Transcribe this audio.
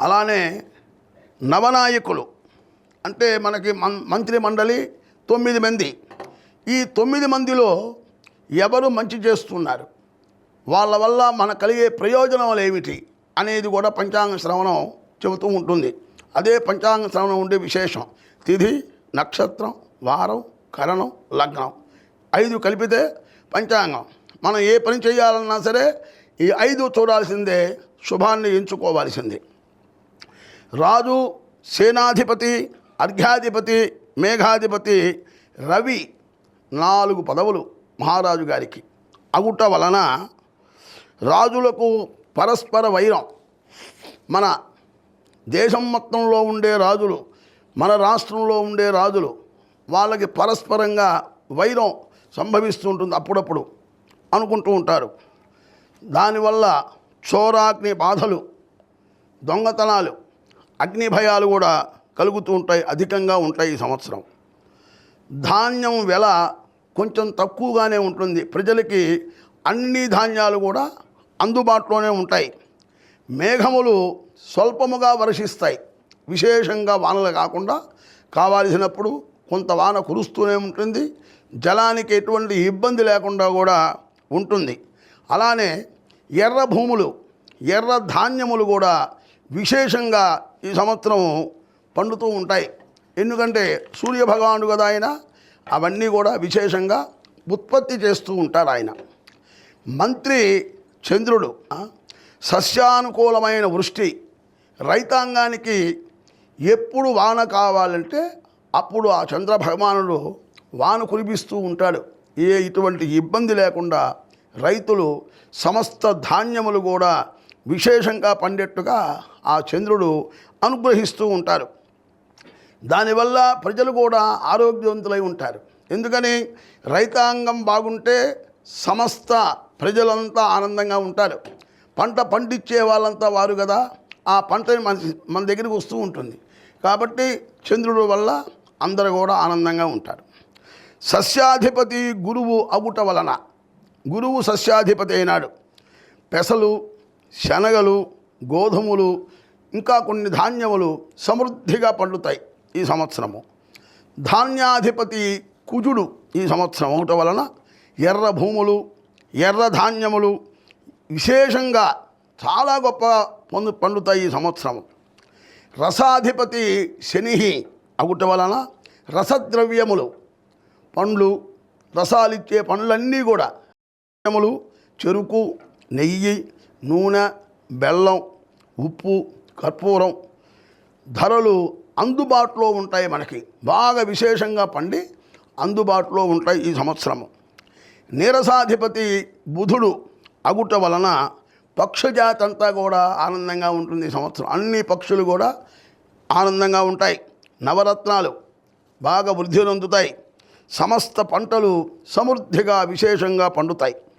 అలానే నవనాయకులు అంటే మనకి మంత్రి మండలి 9 మంది. ఈ 9 మందిలో ఎవరు మంచి చేస్తున్నారు, వాళ్ళ వల్ల మనకు కలిగే ప్రయోజనాలు ఏమిటి అనేది కూడా పంచాంగ శ్రవణం చెబుతూ ఉంటుంది. అదే పంచాంగ శ్రవణం ఉండే విశేషం. తిథి, నక్షత్రం, వారం, కరణం, లగ్నం 5 కలిపితే పంచాంగం. మనం ఏ పని చేయాలన్నా సరే ఈ 5 చూడాల్సిందే, శుభాన్ని ఎంచుకోవాల్సిందే. రాజు, సేనాధిపతి, అర్ఘ్యాధిపతి, మేఘాధిపతి రవి 4 పదవులు మహారాజు గారికి అగుట వలన రాజులకు పరస్పర వైరం. మన దేశం మొత్తంలో ఉండే రాజులు, మన రాష్ట్రంలో ఉండే రాజులు, వాళ్ళకి పరస్పరంగా వైరం సంభవిస్తూ ఉంటుంది. అప్పుడప్పుడు అనుకుంటూ ఉంటారు. దానివల్ల చోరాగ్ని బాధలు, దొంగతనాలు, అగ్ని భయాలు కూడా కలుగుతూ ఉంటాయి, అధికంగా ఉంటాయి. ఈ సంవత్సరం ధాన్యం వెల కొంచెం తక్కువగానే ఉంటుంది. ప్రజలకి అన్ని ధాన్యాలు కూడా అందుబాటులోనే ఉంటాయి. మేఘములు స్వల్పముగా వర్షిస్తాయి. విశేషంగా వానలు కాకుండా కావాల్సినప్పుడు కొంత వాన కురుస్తూనే ఉంటుంది. జలానికి ఎటువంటి ఇబ్బంది లేకుండా కూడా ఉంటుంది. అలానే ఎర్ర భూములు, ఎర్ర ధాన్యములు కూడా విశేషంగా ఈ సంవత్సరం పండుతూ ఉంటాయి. ఎందుకంటే సూర్యభగవానుడు కదా ఆయన, అవన్నీ కూడా విశేషంగా ఉత్పత్తి చేస్తూ ఉంటారు ఆయన. మంత్రి చంద్రుడు సస్యానుకూలమైన వృష్టి, రైతాంగానికి ఎప్పుడు వాన కావాలంటే అప్పుడు ఆ చంద్ర భగవానుడు వాన కురిపిస్తూ ఉంటాడు. ఇటువంటి ఇబ్బంది లేకుండా రైతులు సమస్త ధాన్యములు కూడా విశేషంగా పండేట్టుగా ఆ చంద్రుడు అనుగ్రహిస్తూ ఉంటారు. దానివల్ల ప్రజలు కూడా ఆరోగ్యవంతులై ఉంటారు. ఎందుకని రైతాంగం బాగుంటే సమస్త ప్రజలంతా ఆనందంగా ఉంటారు. పంట పండించే వాళ్ళంతా వారు కదా, ఆ పంటని మన దగ్గరికి వస్తూ ఉంటుంది. కాబట్టి చంద్రుడు వల్ల అందరూ కూడా ఆనందంగా ఉంటారు. సస్యాధిపతి గురువు అగుట వలన, గురువు సస్యాధిపతి అయినాడు. పెసలు, శనగలు, గోధుమలు, ఇంకా కొన్ని ధాన్యములు సమృద్ధిగా పండుతాయి ఈ సంవత్సరము. ధాన్యాధిపతి కుజుడు ఈ సంవత్సరం అవటం వలన ఎర్ర భూములు, ఎర్ర ధాన్యములు విశేషంగా చాలా గొప్ప పండుతాయి ఈ సంవత్సరం. రసాధిపతి శని అగుట వలన రసద్రవ్యములు, పండ్లు, రసాలిచ్చే పండ్లన్నీ కూడా, చెరుకు, నెయ్యి, నూనె, బెల్లం, ఉప్పు, కర్పూరం ధరలు అందుబాటులో ఉంటాయి. మనకి బాగా విశేషంగా పండి అందుబాటులో ఉంటాయి ఈ సంవత్సరము. నీరసాధిపతి బుధుడు అగుట వలన పక్షజాతి అంతా కూడా ఆనందంగా ఉంటుంది ఈ సంవత్సరం. అన్ని పక్షులు కూడా ఆనందంగా ఉంటాయి. నవరత్నాలు బాగా వృద్ధి చెందుతాయి. సమస్త పంటలు సమృద్ధిగా విశేషంగా పండుతాయి.